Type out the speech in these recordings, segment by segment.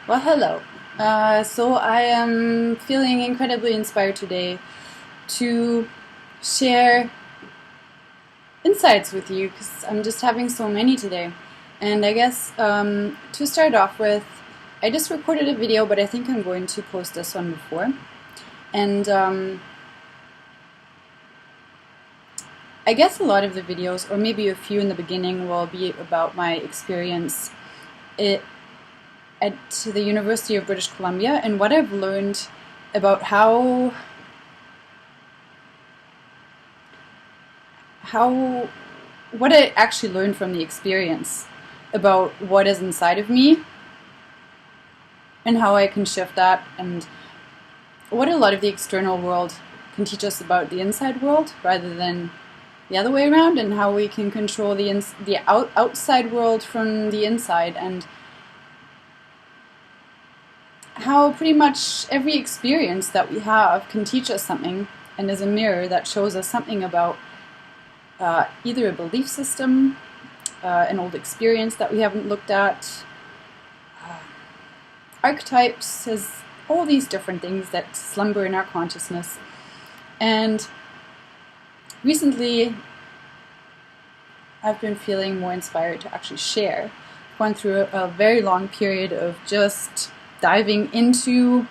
Well, hello. So I am feeling incredibly inspired today to share insights with you because I'm just having so many today. And I guess to start off with, I just recorded a video, but I think I'm going to post this one before. And I guess a lot of the videos, or maybe a few in the beginning, will be about my experience at the University of British Columbia and what I've learned about what I actually learned from the experience about what is inside of me and how I can shift that, and what a lot of the external world can teach us about the inside world rather than the other way around, and how we can control the outside world from the inside, and how pretty much every experience that we have can teach us something and is a mirror that shows us something about either a belief system, an old experience that we haven't looked at, archetypes, as all these different things that slumber in our consciousness. And recently, I've been feeling more inspired to actually share. I've gone through a very long period of just diving into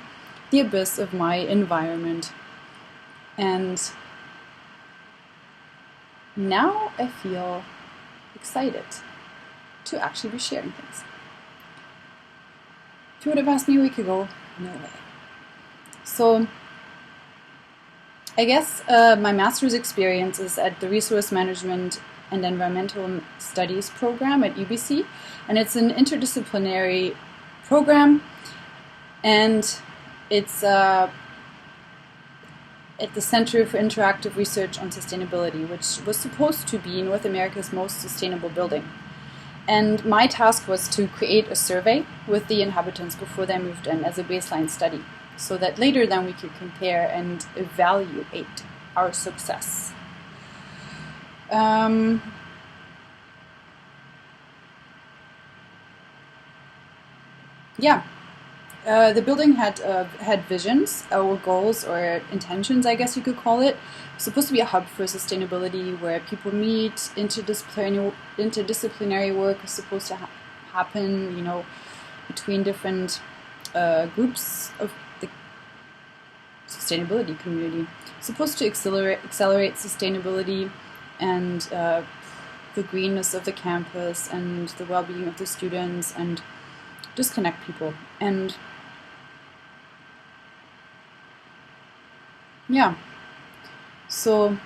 the abyss of my environment. And now I feel excited to actually be sharing things. If you would have asked me a week ago, no way. So I guess my master's experience is at the Resource Management and Environmental Studies program at UBC, and it's an interdisciplinary program, and it's at the Center for Interactive Research on Sustainability, which was supposed to be North America's most sustainable building. And my task was to create a survey with the inhabitants before they moved in as a baseline study, so that later then we could compare and evaluate our success. The building had visions or goals or intentions, I guess you could call it. It's supposed to be a hub for sustainability where people meet. Interdisciplinary work is supposed to happen, between different groups of the sustainability community. It's supposed to accelerate sustainability and the greenness of the campus and the well-being of the students, and just connect people. And yeah, so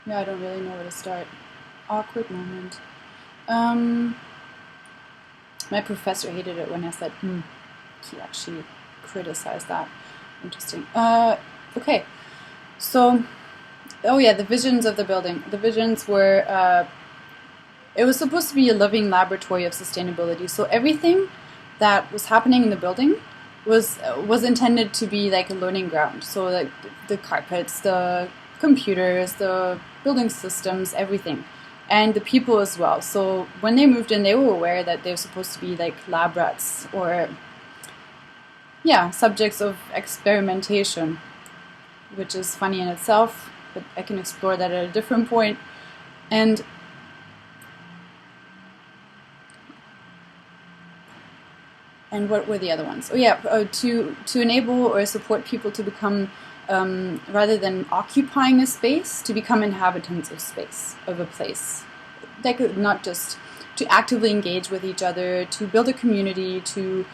I don't really know where to start. Awkward moment. My professor hated it when I said, he actually criticized that. Interesting. Okay, so, the visions of the building. The visions were, it was supposed to be a living laboratory of sustainability. So everything that was happening in the building was intended to be like a learning ground. So like the carpets, the computers, the building systems, everything. And the people as well. So when they moved in, they were aware that they were supposed to be like lab rats or, subjects of experimentation, which is funny in itself, but I can explore that at a different point. And what were the other ones? To enable or support people to become, rather than occupying a space, to become inhabitants of space, of a place. Like, not just to actively engage with each other, to build a community, to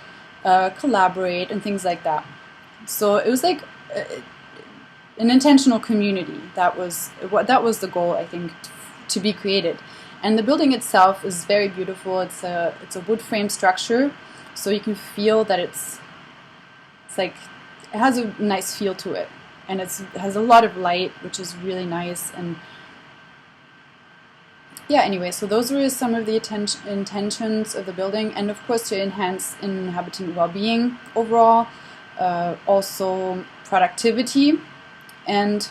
collaborate, and things like that. So it was like an intentional community. That was the goal, I think, to be created. And the building itself is very beautiful. It's a wood frame structure. So you can feel that it's like, it has a nice feel to it. And it has a lot of light, which is really nice. And anyway, so those were some of the intentions of the building. And of course, to enhance inhabitant well-being overall. Also productivity and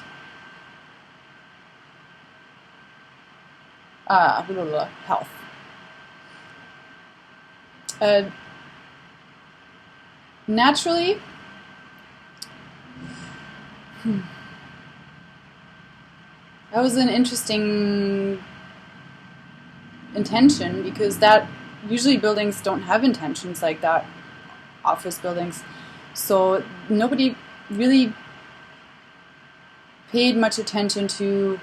health. Naturally, that was an interesting intention, because that usually buildings don't have intentions like that, office buildings. So nobody really paid much attention to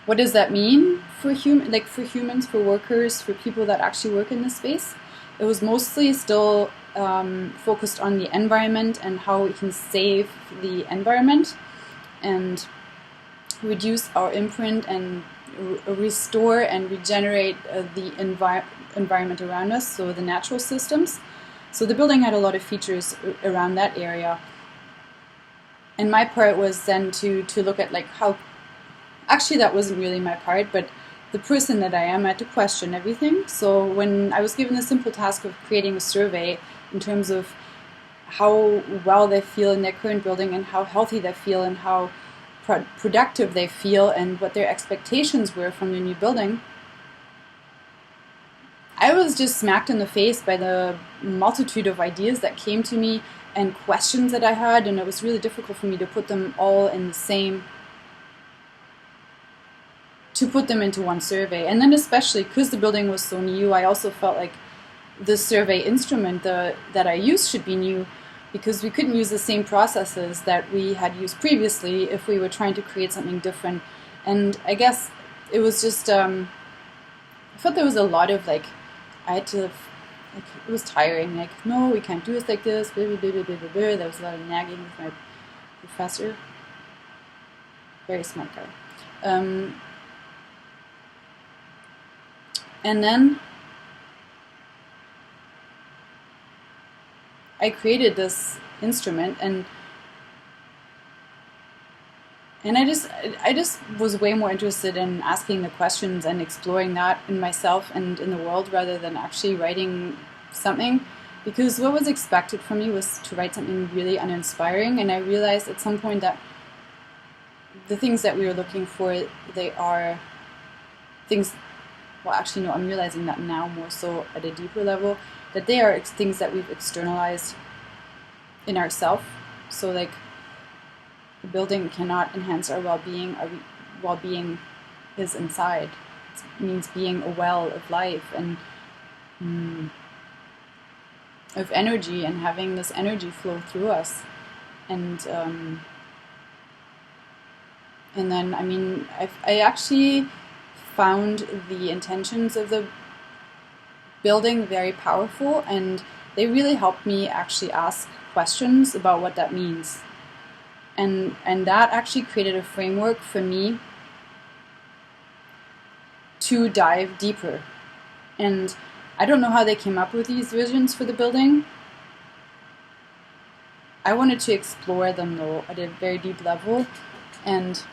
what does that mean for for humans, for workers, for people that actually work in this space. It was mostly still focused on the environment and how we can save the environment and reduce our imprint and restore and regenerate the environment around us, so the natural systems. So the building had a lot of features around that area. And my part was then to look at like how, actually that wasn't really my part, but the person that I am, I had to question everything. So when I was given the simple task of creating a survey in terms of how well they feel in their current building and how healthy they feel and how productive they feel and what their expectations were from the new building, I was just smacked in the face by the multitude of ideas that came to me and questions that I had, and it was really difficult for me to put them all in the same, to put them into one survey. And then especially because the building was so new, I also felt like the survey instrument that I used should be new, because we couldn't use the same processes that we had used previously if we were trying to create something different. And I guess it was just, I felt there was a lot of like, I had to, like, it was tiring, like, no, we can't do this like this, blah, blah, blah, blah, blah, blah. There was a lot of nagging with my professor. Very smart guy. And then I created this instrument, and I just was way more interested in asking the questions and exploring that in myself and in the world rather than actually writing something, because what was expected from me was to write something really uninspiring. And I realized at some point that the things that we were looking for, they are things, well, actually no, I'm realizing that now more so at a deeper level, that they are things that we've externalized in ourselves. So like, the building cannot enhance our well-being. Our well-being is inside. It means being a well of life and of energy, and having this energy flow through us. And then, I mean, I actually found the intentions of the building very powerful, and they really helped me actually ask questions about what that means. And that actually created a framework for me to dive deeper. And I don't know how they came up with these visions for the building. I wanted to explore them though at a very deep level, and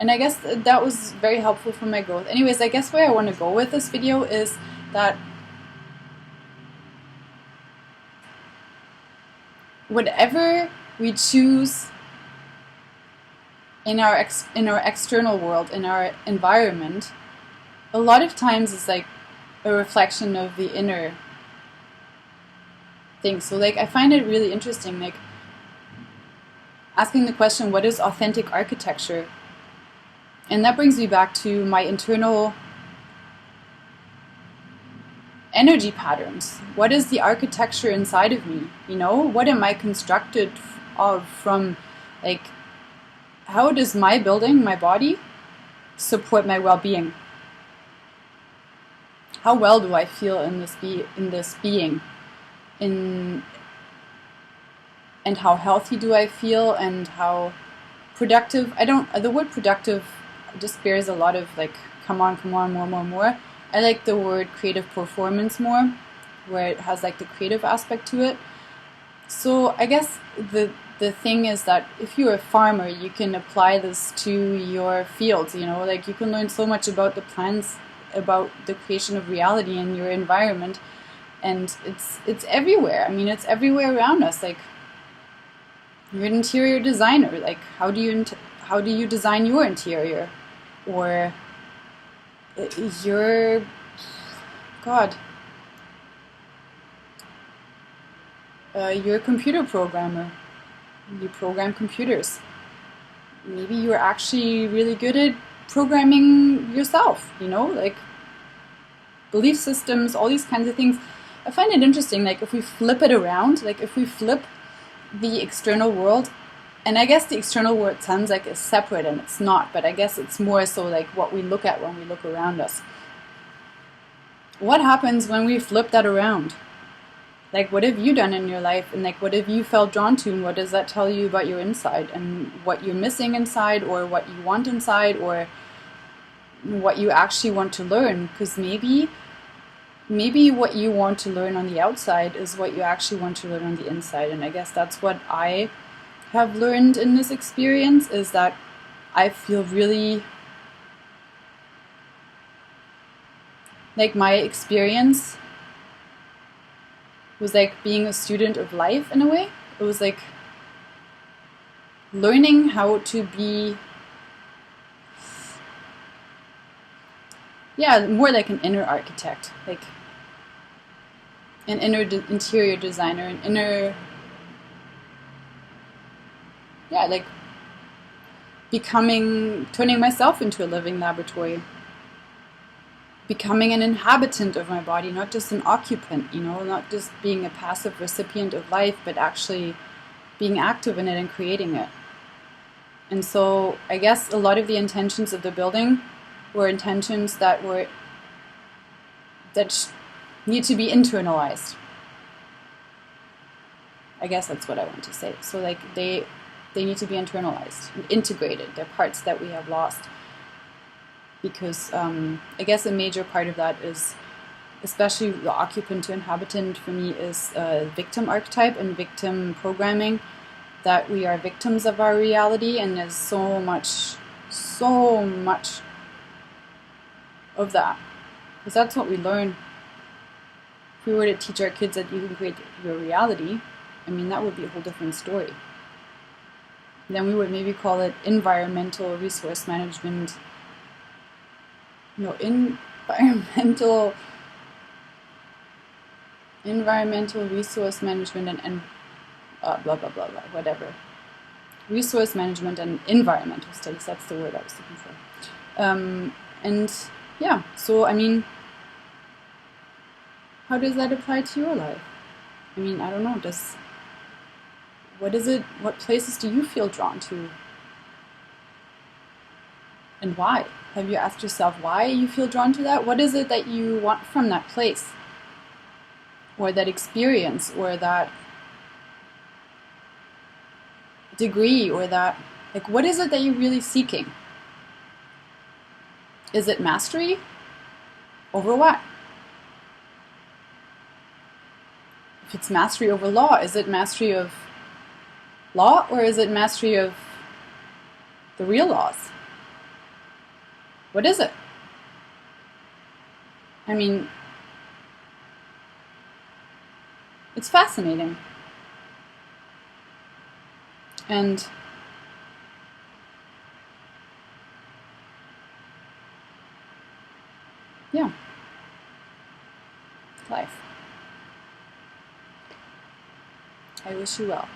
I guess that was very helpful for my growth. Anyways, I guess where I want to go with this video is that whatever we choose in our external world, in our environment, a lot of times is like a reflection of the inner thing. So like, I find it really interesting, like asking the question, what is authentic architecture? And that brings me back to my internal energy patterns. What is the architecture inside of me? You know, what am I constructed of from? Like, how does my building, my body, support my well-being? How well do I feel in this being? And how healthy do I feel? And how productive? The word productive just bears a lot of like, come on, more. I like the word creative performance more, where it has like the creative aspect to it. So I guess the thing is that if you're a farmer, you can apply this to your fields, you know, like you can learn so much about the plants, about the creation of reality in your environment, and it's everywhere. I mean, it's everywhere around us. Like, you're an interior designer, like how do you design your interior? Or you're, God, you're a computer programmer. You program computers. Maybe you're actually really good at programming yourself, you know, like belief systems, all these kinds of things. I find it interesting, like if we flip it around, like if we flip the external world, and I guess the external world sounds like it's separate and it's not, but I guess it's more so like what we look at when we look around us. What happens when we flip that around? Like, what have you done in your life? And like, what have you felt drawn to? And what does that tell you about your inside and what you're missing inside, or what you want inside, or what you actually want to learn? Because maybe what you want to learn on the outside is what you actually want to learn on the inside. And I guess that's what I have learned in this experience, is that I feel really like my experience was like being a student of life in a way. It was like learning how to be, more like an inner architect, like an inner interior designer, an inner, like turning myself into a living laboratory. Becoming an inhabitant of my body, not just an occupant, you know, not just being a passive recipient of life, but actually being active in it and creating it. And so I guess a lot of the intentions of the building were intentions that need to be internalized. I guess that's what I want to say. So like they need to be internalized and integrated. They're parts that we have lost. Because I guess a major part of that is, especially the occupant to inhabitant for me, is victim archetype and victim programming, that we are victims of our reality, and there's so much of that. Because that's what we learn. If we were to teach our kids that you can create your reality, I mean, that would be a whole different story. Then we would maybe call it environmental resource management. No, environmental resource management and blah, blah, blah, blah, whatever. Resource management and environmental studies, that's the word I was looking for. And yeah, so I mean, how does that apply to your life? I mean, I don't know, what places do you feel drawn to? And why? Have you asked yourself why you feel drawn to that? What is it that you want from that place? Or that experience, or that degree, or that, like, what is it that you're really seeking? Is it mastery? Over what? If it's mastery over law, is it mastery of law, or is it mastery of the real laws? What is it? I mean, it's fascinating. And yeah, life. I wish you well.